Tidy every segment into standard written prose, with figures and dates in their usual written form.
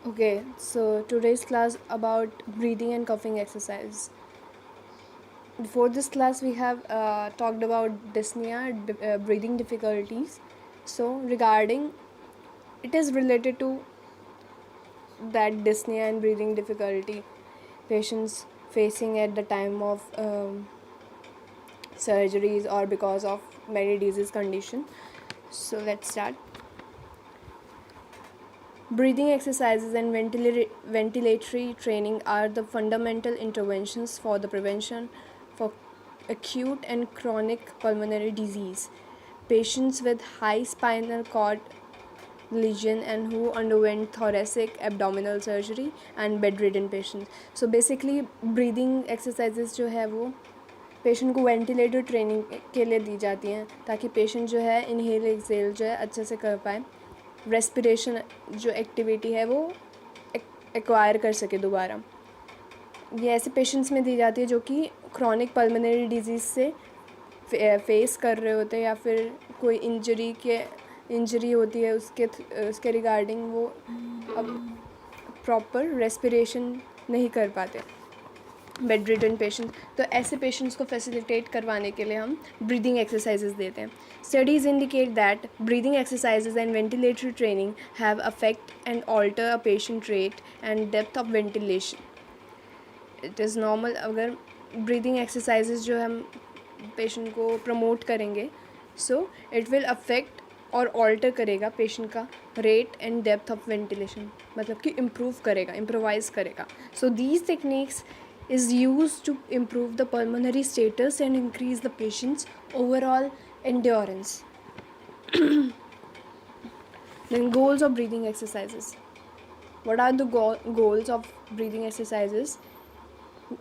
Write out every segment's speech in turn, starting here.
Okay, so today's class about breathing and coughing exercise. Before this class, we have talked about dyspnea, breathing difficulties. So, regarding it is related to that dyspnea and breathing difficulty patients facing at the time of surgeries or because of many disease condition. So, let's start. Breathing exercises and ventilatory training are the fundamental interventions for the prevention for acute and chronic pulmonary disease. Patients with high spinal cord lesion and who underwent thoracic abdominal surgery and bedridden patients. So basically breathing exercises जो है वो patient को ventilator training के लिए दी जाती हैं ताकि patient जो है इनहेल एक्सेल जो है अच्छे से कर पाए, रेस्पिरेशन जो एक्टिविटी है वो एक्वायर कर सके दोबारा। ये ऐसे पेशेंट्स में दी जाती है जो कि क्रॉनिक पल्मोनरी डिजीज़ से फेस कर रहे होते हैं या फिर कोई इंजरी होती है उसके रिगार्डिंग वो अब प्रॉपर रेस्पिरेशन नहीं कर पाते, बेड रिडन पेशेंट। तो ऐसे पेशेंट्स को फैसिलिटेट करवाने के लिए हम ब्रीदिंग एक्सरसाइजेज देते हैं। Studies indicate that breathing exercises and ventilatory training have affect and alter a patient rate and depth of ventilation. It is normal अगर ब्रीदिंग एक्सरसाइजेज जो हम पेशेंट को प्रमोट करेंगे, सो इट विल अफेक्ट और alter करेगा patient का rate and depth of ventilation, मतलब कि इम्प्रूव करेगा, इम्प्रोवाइज करेगा। So these techniques is used to improve the pulmonary status and increase the patient's overall endurance. Then goals of breathing exercises. What are the goals of breathing exercises?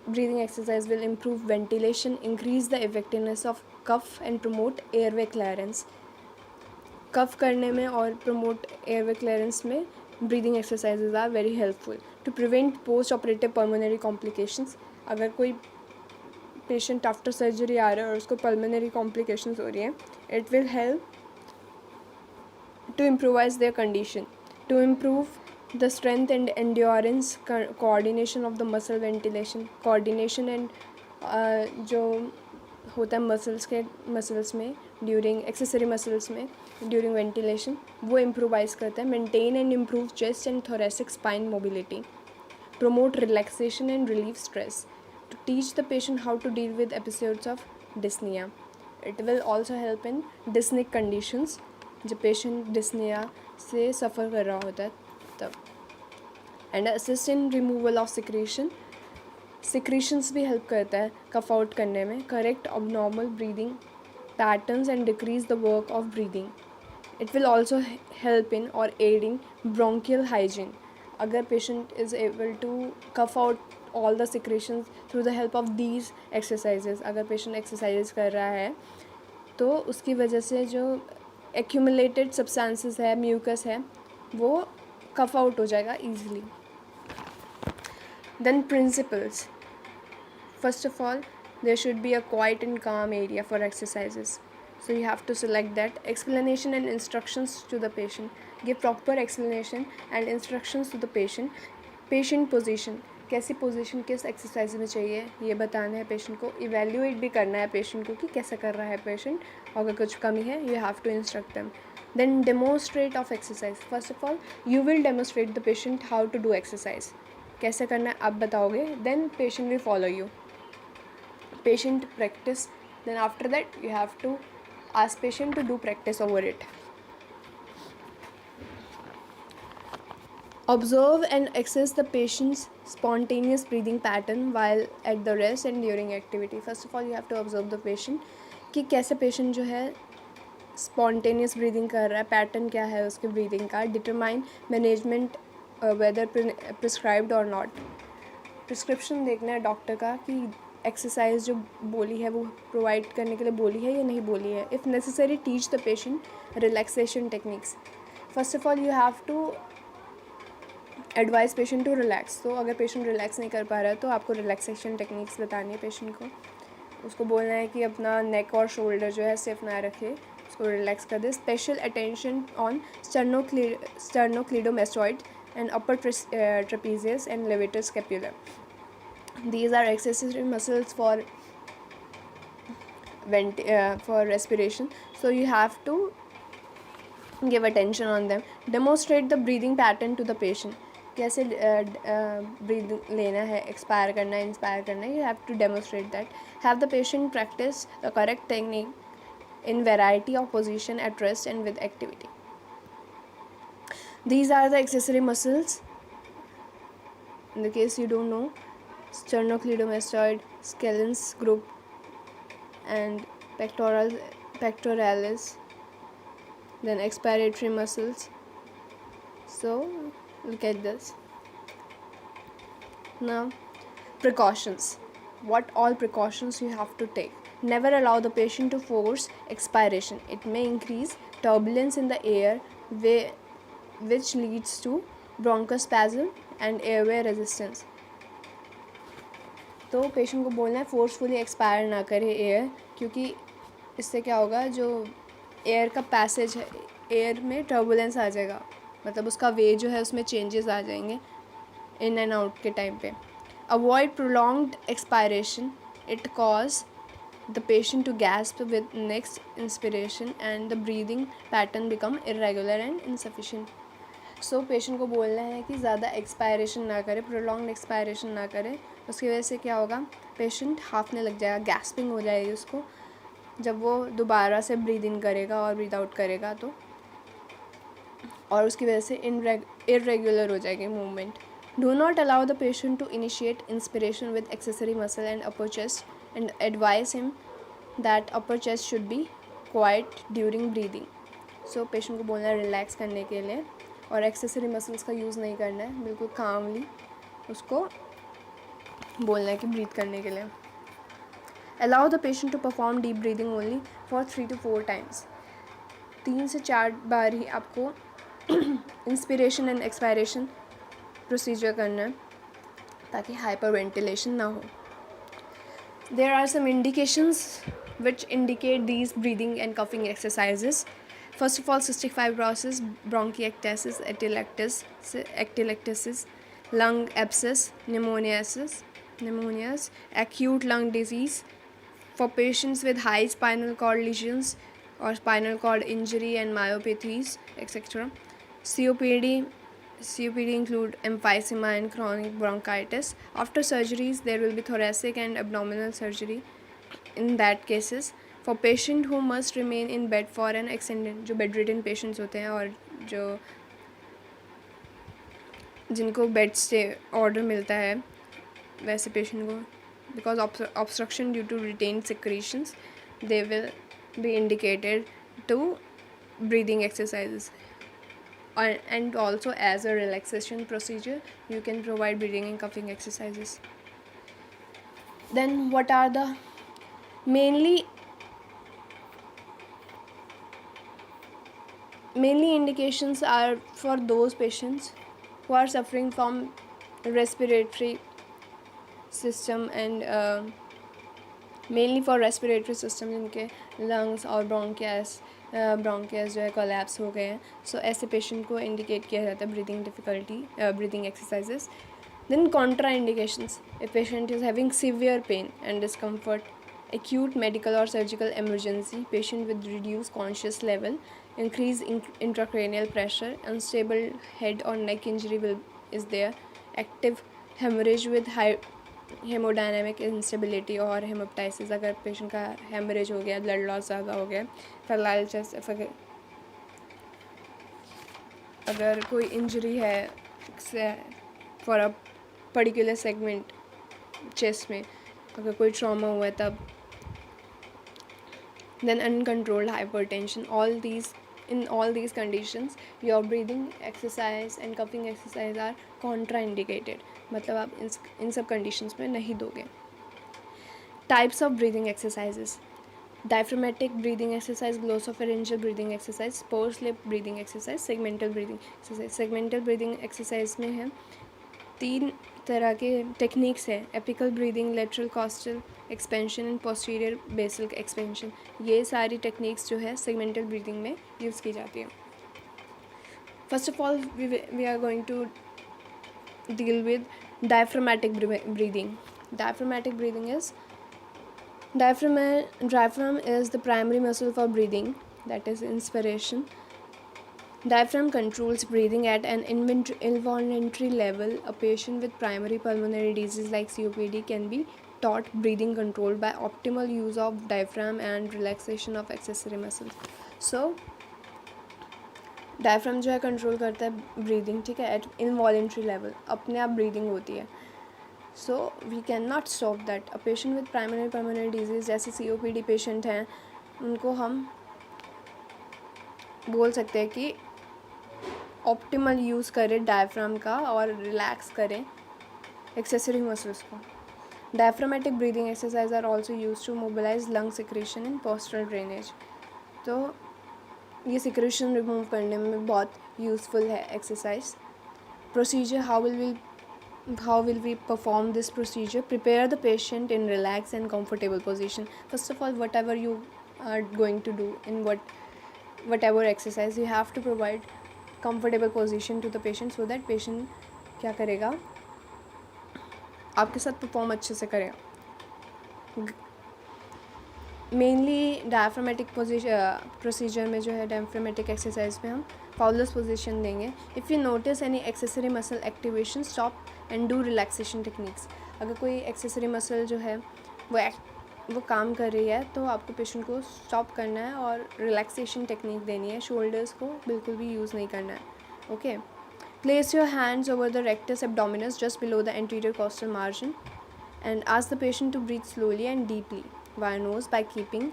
Breathing exercise will improve ventilation, increase the effectiveness of cough and promote airway clearance. कफ करने में और promote airway clearance में breathing exercises are very helpful to prevent post operative pulmonary complications. अगर कोई patient after surgery आ रहा है और उसको पल्मोनरी कॉम्प्लिकेशंस हो रही हैं, it will help to improvise their condition, to improve the strength and endurance, coordination of the muscle ventilation, coordination and जो होता है मसल्स में ड्यूरिंग एक्सेसरी मसल्स में ड्यूरिंग वेंटिलेशन, वो इम्प्रोवाइज करता है। Maintain and improve chest and thoracic spine mobility, promote relaxation and relieve stress, to teach the patient how to deal with episodes of dyspnea. It will also help in dyspneic conditions, जब patient dyspnoea से suffer कर रहा होता है तब। And assist in removal of secretions भी help करता है कफ आउट करने में, correct abnormal breathing patterns and decrease the work of breathing. It will also help in और एड इन ब्रोंकियल हाइजीन। अगर patient is able to cough out all the secretions through the help of these exercises, अगर patient exercises कर रहा है तो उसकी वजह से जो एक्यूमुलेटेड सब्सटेंसेस है, म्यूकस है, वो कफ आउट हो जाएगा easily. Then principles, first of all there should be a quiet and calm area for exercises, so you have to select that. Explanation and instructions to the patient, give proper explanation and instructions to the patient. Patient position, कैसी position किस exercise में चाहिए ये बताना है patient को, evaluate भी करना है पेशेंट को कि कैसा कर रहा है पेशेंट, अगर कुछ कमी है you have to instruct them. Then demonstrate of exercise, first of all you will demonstrate the patient how to do exercise, कैसे करना है आप बताओगे, then patient will follow you. Patient practice, then after that you have to ask patient to do practice over it. Observe and assess the patient's spontaneous breathing pattern while at the rest and during activity. First of all you have to observe the patient कि कैसे patient जो है spontaneous breathing कर रहा है, pattern क्या है उसके ब्रीदिंग का, डिटरमाइन मैनेजमेंट वेदर प्रिस्क्राइब्ड और नॉट। प्रिस्क्रिप्शन देखना है डॉक्टर का कि एक्सरसाइज जो बोली है वो प्रोवाइड करने के लिए बोली है या नहीं बोली है। If necessary teach the patient relaxation techniques. First of all you have to advise patient to relax, तो अगर पेशेंट रिलैक्स नहीं कर पा रहा है तो आपको रिलैक्सेशन टेक्निक्स बतानी है पेशेंट को। उसको बोलना है कि अपना नेक और शोल्डर जो है स्टिफ ना रखे, उसको रिलैक्स कर दे। Special attention on sternocleidomastoid and upper trapezius and levator scapula. These are accessory muscles for respiration, so you have to give attention on them. Demonstrate the breathing pattern to the patient. कैसे breathe लेना है, expire करना है, inspire करना है, you have to demonstrate that. Have the patient practice the correct technique in variety of position at rest and with activity. These are the accessory muscles. In the case you don't know, sternocleidomastoid, scalens group, and pectoralis, then expiratory muscles. So look at this. Now, precautions. What all precautions you have to take? Never allow the patient to force expiration. It may increase turbulence in the air, which leads to bronchospasm and airway resistance. तो patient को बोलना है forcefully expire ना करे air, क्योंकि इससे क्या होगा, जो एयर का पैसेज है, एयर में टर्बुलेंस आ जाएगा, मतलब उसका वे जो है उसमें चेंजेस आ जाएंगे इन एंड आउट के टाइम पे. Avoid prolonged expiration. It cause the patient to gasp with next inspiration and the breathing pattern become irregular and insufficient. So patient को बोलना है कि ज़्यादा एक्सपायरेशन ना करे, प्रोलॉन्ग्ड एक्सपायरेशन ना करे. उसकी वजह से क्या होगा, पेशेंट हाफने लग जाएगा, गैस्पिंग हो जाएगी उसको जब वो दोबारा से ब्रीद इन करेगा और ब्रीद आउट करेगा तो, और उसकी वजह से इरेगुलर हो जाएगी movement. Do not allow the patient to initiate inspiration with accessory muscle and upper chest and advise him that upper chest should be quiet during breathing. So patient को बोलना है रिलैक्स करने के लिए, और एक्सेसरी मसल्स का use नहीं करना है, बिल्कुल कामली उसको बोलना है कि ब्रीथ करने के लिए. Allow the patient to perform deep breathing only for 3 to 4 times. 3 से 4 बार ही आपको इंस्पिरेशन एंड एक्सपायरेशन प्रोसीजर करना है ताकि हाइपर वेंटिलेशन ना हो. There are some indications which indicate these breathing and coughing exercises. First of all, cystic fibrosis, bronchiectasis, atelectasis, lung abscess, pneumonias, acute lung disease. For patients with high spinal cord lesions or spinal cord injury and myopathies, etc. COPD include emphysema and chronic bronchitis. After surgeries, there will be thoracic and abdominal surgery. In that cases, for patient who must remain in bed for an extended, जो bedridden patients होते हैं और जो जिनको bed stay order मिलता है वैसे patient को, because obstruction due to retained secretions, they will be indicated to breathing exercises. And also as a relaxation procedure, you can provide breathing and coughing exercises. Then what are the mainly indications are for those patients who are suffering from respiratory system and mainly for respiratory system जिनके lungs और bronchias जो है collapse हो गए हैं. सो ऐसे patient को indicate किया जाता है breathing difficulty, breathing exercises. Then contraindications. A patient is having severe pain and discomfort, acute medical or surgical emergency, patient with reduced conscious level, increased intracranial pressure, unstable head or neck injury is there, active hemorrhage with high hemodynamic instability और hemoptysis. अगर patient का hemorrhage हो गया, blood loss ज़्यादा हो गया, फैलाइल chest, अगर कोई इंजरी है for a particular segment chest में, अगर कोई ट्रॉमा हुआ है तब. Then uncontrolled hypertension. In all these conditions, your breathing exercise and coughing exercise are contraindicated. मतलब आप इन सब conditions में नहीं दोगे. Types of breathing exercises: diaphragmatic breathing exercise, glossopharyngeal breathing exercise, pursed lip breathing exercise, segmental breathing exercise. Segmental breathing exercise में है 3 तरह के टेक्निक्स है: apical breathing, lateral costal expansion and posterior basal expansion. ये सारी टेक्निक्स जो है segmental breathing में यूज़ की जाती है. First of all we are going to deal with diaphragmatic breathing. Diaphragmatic breathing is diaphragm is the primary muscle for breathing, that is inspiration. Diaphragm controls breathing at an involuntary level. A patient with primary pulmonary disease like COPD can be taught breathing control by optimal use of diaphragm and relaxation of accessory muscles. So diaphragm जो है control करता है breathing, ठीक है, eight involuntary level, अपने आप breathing होती है. So we can not stop that. A patient with primary pulmonary disease जैसे COPD पेशेंट हैं, उनको हम बोल सकते हैं कि ऑप्टिमल यूज़ करें डायफ्राम का और रिलैक्स करें एक्सेसरी मसल्स को. Diaphragmatic breathing exercise are also use to mobilise lung secretion in postural drainage. तो ये सिक्रेशन रिमूव करने में बहुत यूज़फुल है exercise. Procedure, how will we perform this procedure? Prepare the patient in relaxed and comfortable position. First of all, whatever you are going to do in whatever exercise, you have to provide comfortable position to the patient so that patient क्या करेगा, आपके साथ perform अच्छे से करेगा. Mainly diaphragmatic procedure में जो है, डायफ्रामेटिक एक्सरसाइज में हम फाउलर्स पोजीशन देंगे. If you notice any accessory muscle activation, stop and do relaxation techniques. अगर कोई एक्सेसरी मसल जो है वो काम कर रही है तो आपको पेशेंट को स्टॉप करना है और रिलैक्सेशन टेक्निक देनी है. शोल्डर्स को बिल्कुल भी यूज़ नहीं करना है. Okay. Place your hands over the rectus abdominis just below the anterior costal margin and ask the patient to breathe slowly and deeply via nose by keeping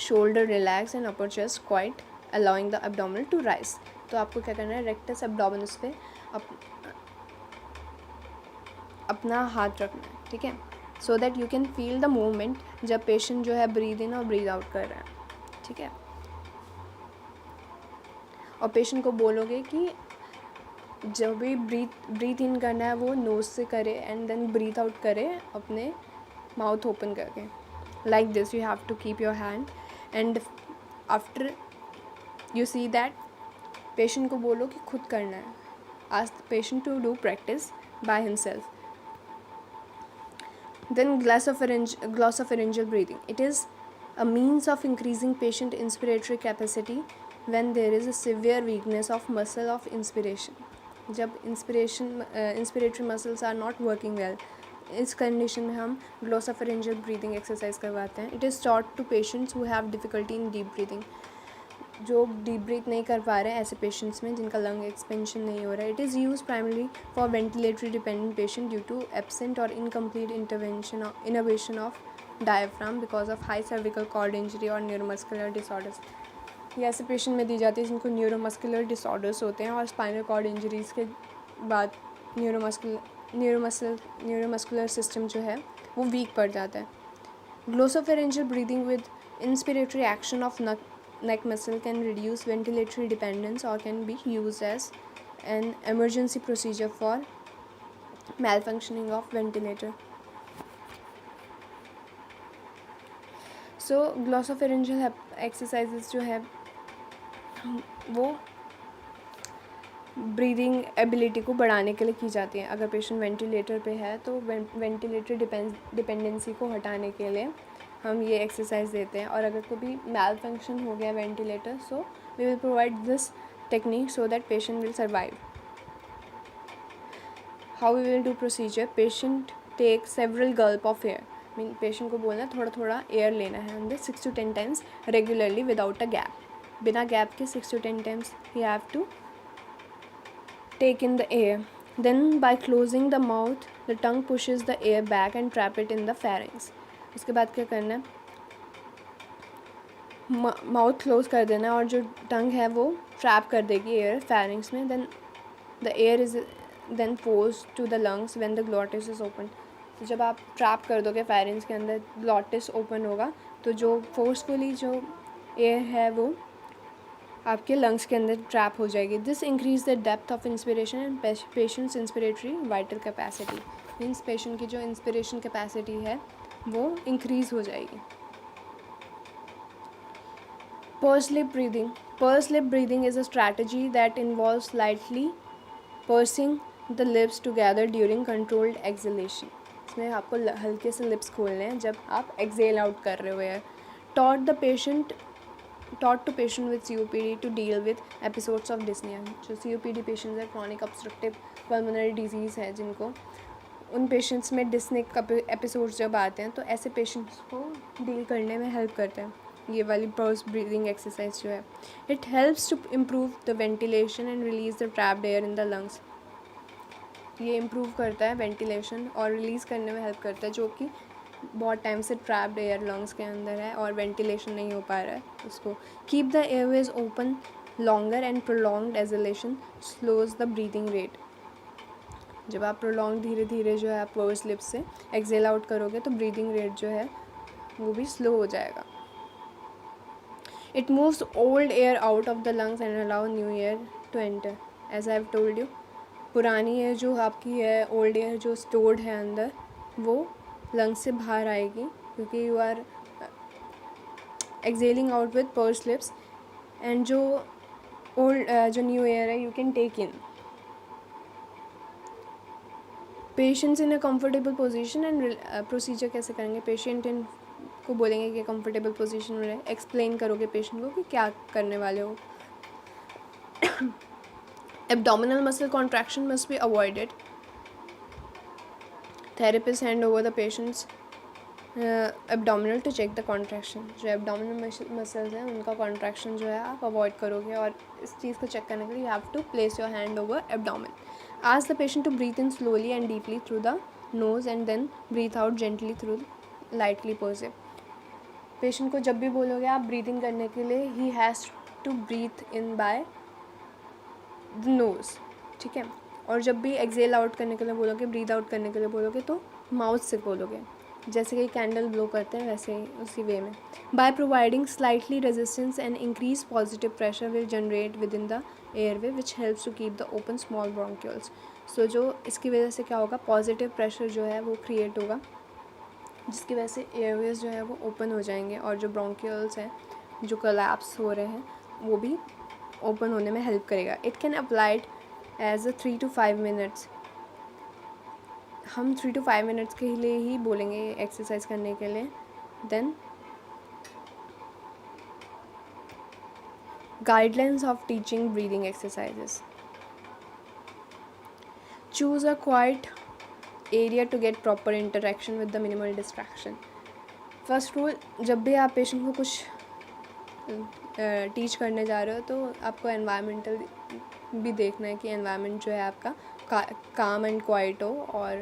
shoulder relaxed and upper chest quiet, allowing the abdominal to rise. तो आपको क्या करना है, rectus abdominis पे अपना हाथ रखना है, ठीक है, so that you can feel the movement जब पेशेंट जो है ब्रीद इन और ब्रीद आउट कर रहा है, ठीक है. और पेशेंट को बोलोगे कि जब भी ब्रीथ इन करना है वो नोज से करे एंड देन ब्रीथ आउट करे अपने माउथ ओपन करके. Like this you have to keep your hand and after you see that, patient को बोलो कि खुद करना है. Ask the patient to do practice by himself. Then glossopharyngeal breathing. It is a means of increasing patient inspiratory capacity when there is a severe weakness of muscle of inspiration. जब inspiratory muscles are not working well, इस condition में हम glossopharyngeal breathing exercise करवाते हैं. It is taught to patients who have difficulty in deep breathing. जो deep breath नहीं कर पा रहे हैं ऐसे पेशेंट्स में जिनका लंग एक्सपेंशन नहीं हो रहा है. It is use primarily for ventilatory dependent patient due to absent और incomplete innovation of diaphragm because of high cervical cord injury और न्यूरोमस्कुलर डिसऑर्डर्स. ये ऐसे पेशेंट में दी जाती है जिनको न्यूरोमस्कुलर डिसऑर्डर्स होते हैं और स्पाइनल कॉर्ड इंजरीज़ के बाद न्यूरोमस्कुलर सिस्टम जो है वो वीक पड़ जाता है. Glossopharyngeal breathing with inspiratory action of neck muscle can reduce ventilatory dependence or can be used as an emergency procedure for malfunctioning of ventilator. So glossopharyngeal exercises जो है वो ब्रीदिंग एबिलिटी को बढ़ाने के लिए की जाती हैं. अगर पेशेंट वेंटिलेटर पे है तो वेंटिलेटर डिपेंडेंसी को हटाने के लिए हम ये एक्सरसाइज देते हैं. और अगर कोई मैल फंक्शन हो गया ventilator, so we will provide this technique so that patient will survive. How we will do procedure, patient take several gulp of air. Mean patient को बोलना थोड़ा थोड़ा एयर लेना है अंदर 6 to 10 times regularly without a gap. बिना gap के 6 to 10 times you have to take in the air. Then by closing the mouth the tongue pushes the air back and trap it in the pharynx. उसके बाद क्या करना है, mouth close कर देना और जो टंग है वो ट्रैप कर देगी एयर फेरिंग्स में. Then the air is then pose to the lungs when the glottis is open. तो जब आप ट्रैप कर दोगे फेरिंग्स के अंदर, ग्लॉटिस ओपन होगा तो जो फोर्सफुली जो एयर है वो आपके लंग्स के अंदर ट्रैप हो जाएगी. This increase the depth of inspiration and patients inspiratory vital capacity. Means patient की जो इंस्पिरेशन कैपेसिटी है वो इंक्रीज़ हो जाएगी. Pursed lip breathing. Pursed lip breathing is a strategy that involves slightly pursing the lips together during controlled acceleration. इसमें आपको हल्के से लिप्स खोलने हैं जब आप एक्सेल आउट कर रहे हो air. Taught to patient with COPD to deal with episodes of dyspnoea. जो COPD पेशेंट्स है, क्रॉनिक ऑब्स्ट्रक्टिव पल्मोनरी डिजीज़ है जिनको, उन पेशेंट्स में डिस्निक एपिसोड्स जब आते हैं तो ऐसे पेशेंट्स को डील करने में हेल्प करते हैं ये वाली पर्स ब्रीदिंग एक्सरसाइज जो है। It helps to improve the ventilation and release the trapped air in the lungs. ये इम्प्रूव करता है वेंटिलेशन और रिलीज़ करने में हेल्प करता है, जो कि बहुत टाइम से ट्रैप्ड एयर लंग्स के अंदर है और वेंटिलेशन नहीं हो पा रहा है उसको। Keep the Airways open longer and prolonged exhalation slows the breathing rate. जब आप प्रोलॉन्ग धीरे धीरे जो है आप पर्स लिप्स से एक्सेल आउट करोगे तो ब्रीदिंग रेट जो है वो भी स्लो हो जाएगा। It moves old air out of the lungs and allow new air to enter. As I have told you, पुरानी एयर जो आपकी है, ओल्ड एयर जो स्टोर्ड है अंदर, वो लंग्स से बाहर आएगी क्योंकि you are exhaling out with purse lips, and जो जो न्यू एयर है you can take in. Patients in a comfortable position and procedure कैसे करेंगे? पेशेंट इन को बोलेंगे कि कंफर्टेबल पोजीशन में रहे, एक्सप्लेन करोगे पेशेंट को कि क्या करने वाले हो। Abdominal muscle contraction must be avoided. Therapist hand over the patients abdominal to check the contraction. जो एब्डोमिनल मसल्स हैं उनका कॉन्ट्रैक्शन जो है आप अवॉइड करोगे, और इस चीज़ को चेक करने के लिए you have to place your hand over abdomen. Ask the patient to breathe in slowly and deeply through the nose and then breathe out gently through lightly pursive. Patient को जब भी बोलोगे आप ब्रीदिंग करने के लिए, he has to breathe in by the nose, ठीक है। और जब भी एक्सेल आउट करने के लिए बोलोगे, ब्रीथ आउट करने के लिए बोलोगे तो माउथ से बोलोगे, जैसे कि कैंडल ब्लो करते हैं वैसे ही, उसी वे में। By providing slightly resistance and increase positive pressure will generate within the airway which helps to keep the open small bronchioles. So जो इसकी वजह से क्या होगा, पॉजिटिव प्रेशर जो है वो क्रिएट होगा, जिसकी वजह से एयरवेज जो है वो ओपन हो जाएंगे और जो ब्रोंक्यूल्स हैं जो कोलैप्स हो रहे हैं वो भी ओपन होने में हेल्प करेगा। It can applied as a 3 to 5 minutes। हम 3 to 5 minutes के लिए ही बोलेंगे एक्सरसाइज करने के लिए। Then guidelines of teaching breathing exercises. Choose a quiet area to get proper interaction with the minimal distraction. First rule, जब भी आप पेशेंट को कुछ टीच करने जा रहे हो तो आपको एनवायरमेंटल भी देखना है कि एनवायरनमेंट जो है आपका काम एंड क्वाइट हो और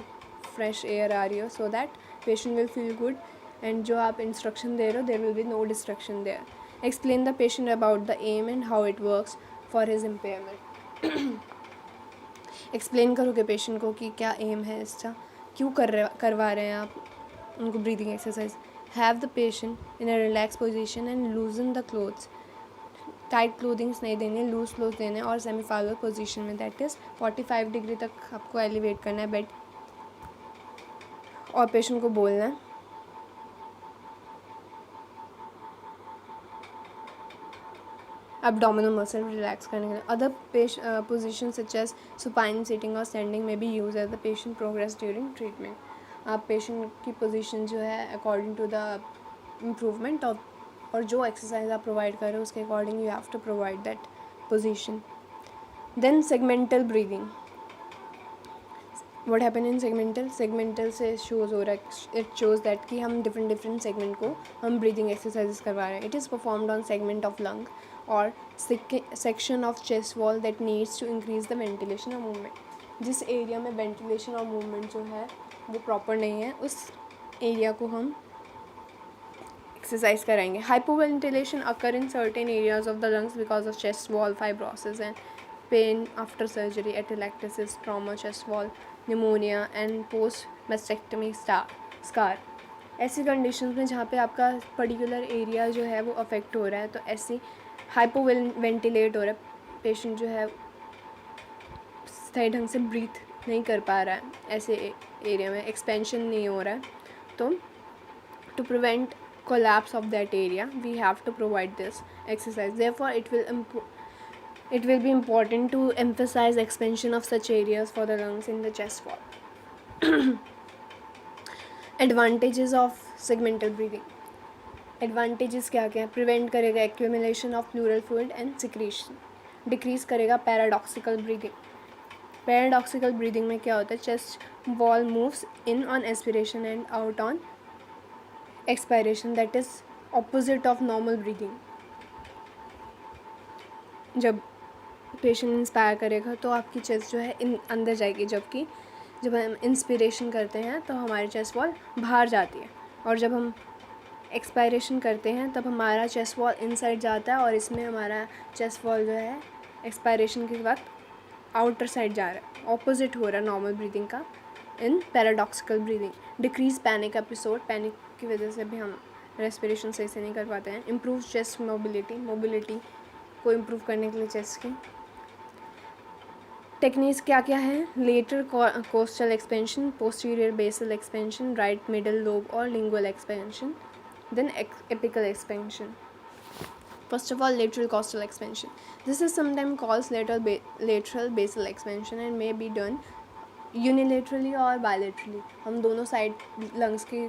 फ्रेश एयर आ रही हो, so that patient will feel good, and जो आप इंस्ट्रक्शन दे रहे हो there will be no distraction there. Explain the patient about the aim and how it works for his impairment. Explain करोगे पेशेंट को कि क्या एम है इसका, क्यों करवा रहे हैं आप उनको breathing exercise. Have the patient in a relax position and लूजन the clothes. Tight clothings नहीं देने, लूज क्लोथ देने, और सेमी फाइबर पोजीशन में, दैट इज़ 45 डिग्री तक आपको एलिवेट करना है बेड, और पेशेंट को बोलना है abdominal muscle रिलैक्स करने के लिए। Other position such as supine, sitting और स्टैंडिंग में भी use as the patient progress during treatment. आप पेशेंट की पोजीशन जो है according to the improvement of, और जो एक्सरसाइज आप प्रोवाइड कर रहे हो उसके according you have to provide that position. Then segmental breathing. What happen in segmental से शोज हो रहा है, इट शोज दैट कि हम डिफरेंट सेगमेंट को हम ब्रीदिंग एक्सरसाइजेस करवा रहे हैं। It is performed on segment of lung और section of chest wall that needs to increase the ventilation और मूवमेंट। जिस एरिया में वेंटिलेशन और मूवमेंट जो है वो प्रॉपर नहीं है, उस एरिया को हम एक्सरसाइज कराएंगे। Hypoventilation occur in certain areas of the lungs because of chest wall fibrosis and pen after surgery, atelectasis, trauma, chest wall, pneumonia and post mastectomy scar. ऐसी कंडीशंस में जहाँ पे आपका पर्टिकुलर एरिया जो है वो अफेक्ट हो रहा है, तो ऐसी हाइपोवेंटिलेट हो रहा है, पेशेंट जो है सही ढंग से ब्रीथ नहीं कर पा रहा है, ऐसे एरिया में एक्सपेंशन नहीं हो रहा है, तो to prevent collapse of that area we have to provide this exercise, therefore it will It will be important to emphasize expansion of such areas for the lungs in the chest wall. Advantages of segmental breathing. Advantages क्या क्या है? Prevent करेगा accumulation of pleural fluid and secretion, decrease करेगा paradoxical breathing. Paradoxical breathing में क्या होता है? Chest wall moves in on aspiration and out on expiration, that is opposite of normal breathing. जब पेशेंट इंस्पायर करेगा तो आपकी चेस्ट जो है अंदर जाएगी, जबकि जब हम इंस्पिरेशन करते हैं तो हमारी चेस्ट वॉल बाहर जाती है, और जब हम एक्सपायरेशन करते हैं तब हमारा चेस्ट वॉल इनसाइड जाता है, और इसमें हमारा चेस्ट वॉल जो है एक्सपायरेशन के वक्त आउटर साइड जा रहा है, ऑपोजिट हो रहा है नॉर्मल ब्रीदिंग का in paradoxical breathing. Decrease panic episode, panic की वजह से भी हम रेस्पिरेशन सही से नहीं कर पाते हैं. इम्प्रूव चेस्ट मोबिलिटी को इम्प्रूव करने के लिए चेस्ट की टेक्निक्स क्या क्या है? Lateral costal expansion, posterior basal expansion, right middle lobe और lingual expansion, then apical expansion. First of all, lateral costal expansion. This is sometimes called lateral basal expansion and may be done unilaterally or bilaterally. हम दोनों side lungs की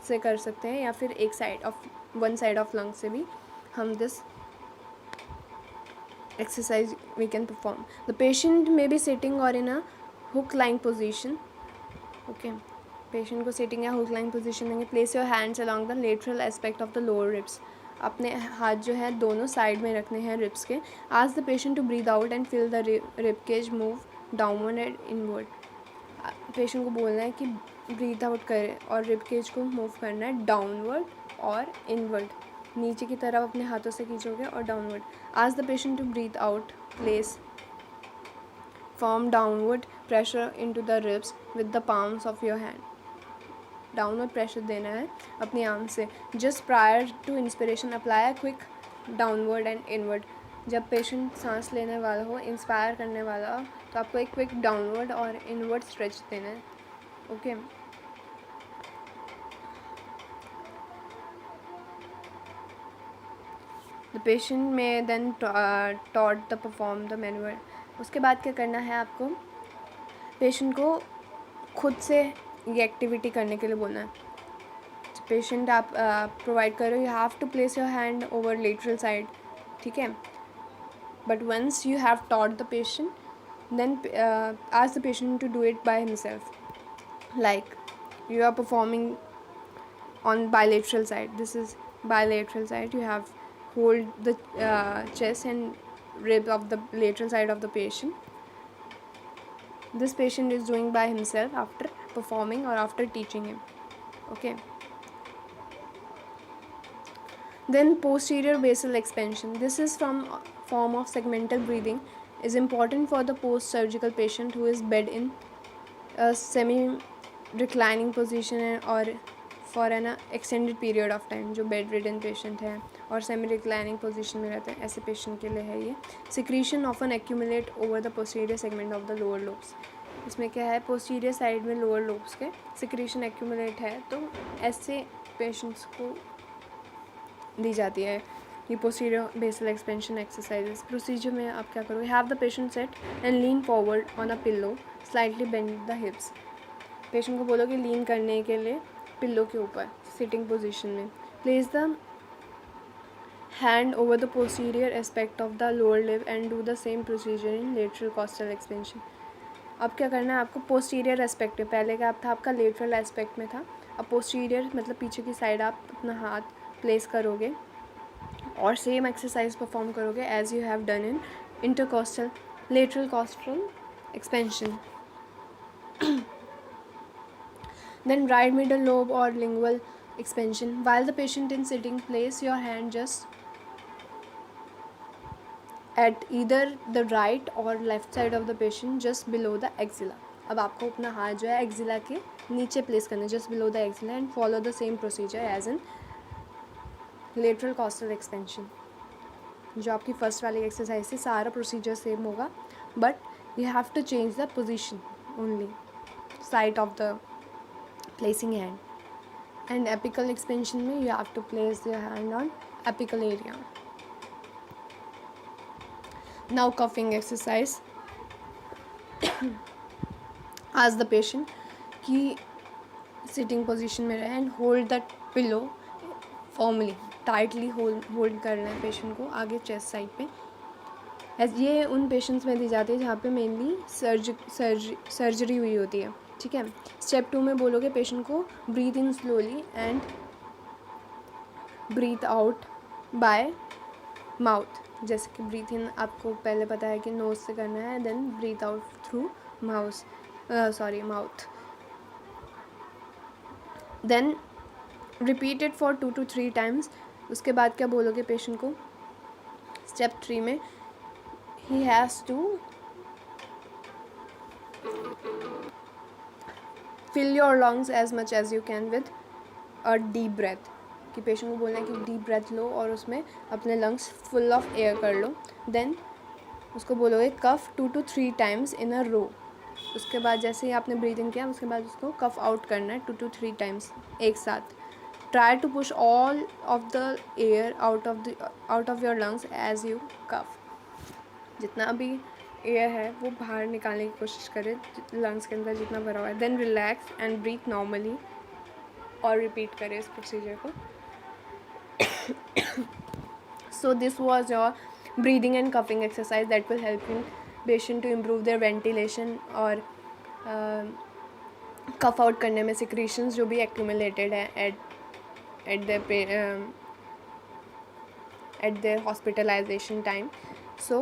से कर सकते हैं, या फिर एक side of one side of lungs से भी हम this exercise we can perform. The patient may be sitting or in a hook lying position. Okay, patient को सिटिंग या हुक लाइन पोजीशन देंगे. Place your hands along the lateral aspect of the lower ribs. अपने हाथ जो है दोनों side में रखने हैं रिब्स के. Ask the patient to breathe out and feel the rib cage move downward and inward. Patient को बोलना है कि ब्रीद आउट करे और रिब केज को मूव करना है डाउनवर्ड और इनवर्ड. नीचे की तरफ अपने हाथों से खींचोगे और downward. Ask the patient to breathe out. Place firm downward pressure into the ribs with the palms of your hand. Downward pressure देना है अपनी आर्म से. Just prior to inspiration apply a quick downward and inward. जब patient सांस लेने वाला हो, inspire करने वाला हो, तो आपको एक क्विक डाउनवर्ड और इनवर्ड स्ट्रेच देना है. ओके, द पेशेंट में then taught the perform the manual. उसके बाद क्या करना है आपको? पेशेंट को खुद से ये एक्टिविटी करने के लिए बोलना है. पेशेंट आप प्रोवाइड करो. You have to place your hand over lateral side, ठीक है. But once you have taught the patient, then ask the patient to do it by himself. Like you are performing on bilateral side. This is bilateral side. You have hold the chest and rib of the lateral side of the patient. This patient is doing by himself after performing or after teaching him. Okay, then posterior basal expansion. This is from form of segmental breathing, is important for the post surgical patient who is bed in a semi reclining position or for an extended period of time. जो bed ridden patient है और semi reclining position में रहते हैं, ऐसे patient के लिए है ये. Secretion often accumulate over the posterior segment of the lower lobes. इसमें क्या है? पोस्टीरियर साइड में लोअर लोब्स के सिक्रीशन एक्यूमुलेट है, तो ऐसे पेशेंट्स को दी जाती है ये posterior basal expansion exercises. Procedure में आप क्या करोगे? Have the patient set and lean forward on a pillow, slightly bend the hips. Patient को बोलोगे लीन करने के लिए पिल्लो के ऊपर सिटिंग पोजीशन में. Place the hand over the posterior aspect of the lower rib and do the same procedure in lateral costal expansion. अब क्या करना है आपको? पोस्टीरियर एस्पेक्ट में, पहले क्या था आपका लेटरल एस्पेक्ट में था, अब पोस्टीरियर मतलब पीछे की साइड आप अपना हाथ प्लेस करोगे और सेम एक्सरसाइज परफॉर्म करोगे as you have done in intercostal lateral costal expansion. Then right middle lobe or lingual expansion. While the patient is sitting, place your hand just at either the right or left side of the patient, just below the axilla. अब आपको अपना हाथ जो है axilla के नीचे place करना है, just below the axilla, and follow the same procedure as in lateral costal expansion. जो आपकी फर्स्ट वाली एक्सरसाइज से सारा प्रोसीजर सेम होगा, but you have to change the position only, side of the placing hand. And apical expansion में you have to place your hand on apical area. Now coughing exercise. Ask the patient कि sitting position में रहे and hold that pillow formally, tightly hold करना है patient को आगे chest side पे. ये उन पेशेंट्स में दी जाती है जहाँ पे मेनली सर्जरी हुई होती है. ठीक है. स्टेप 2 में बोलोगे पेशेंट को breathe in slowly and breathe out by mouth. जैसे कि ब्रीथ इन आपको पहले पता है कि नोज से करना है, then breathe out through mouth. Then repeat it for 2 to 3 times. उसके बाद क्या बोलोगे पेशेंट को? स्टेप 3 में he has to fill your lungs as much as you can with a deep breath. कि पेशेंट को बोलना है कि डीप ब्रेथ लो और उसमें अपने लंग्स फुल ऑफ एयर कर लो. देन उसको बोलोगे कफ 2 to 3 times इन अ रो. उसके बाद जैसे ही आपने ब्रीदिंग किया उसके बाद उसको कफ आउट करना है 2 to 3 times एक साथ. Try to push all of the air out of your lungs as you cough. जितना भी एयर है वो बाहर निकालने की कोशिश करें लंग्स के अंदर जितना भरा हुआ है. Then relax and breathe normally और रिपीट करें इस प्रोसीजर को. So this was your breathing and coughing exercise that will help in patient to improve their ventilation और कफ आउट करने में secretions जो भी accumulated है at their hospitalization time. So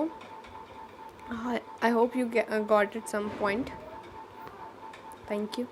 I hope you got it some point. Thank you.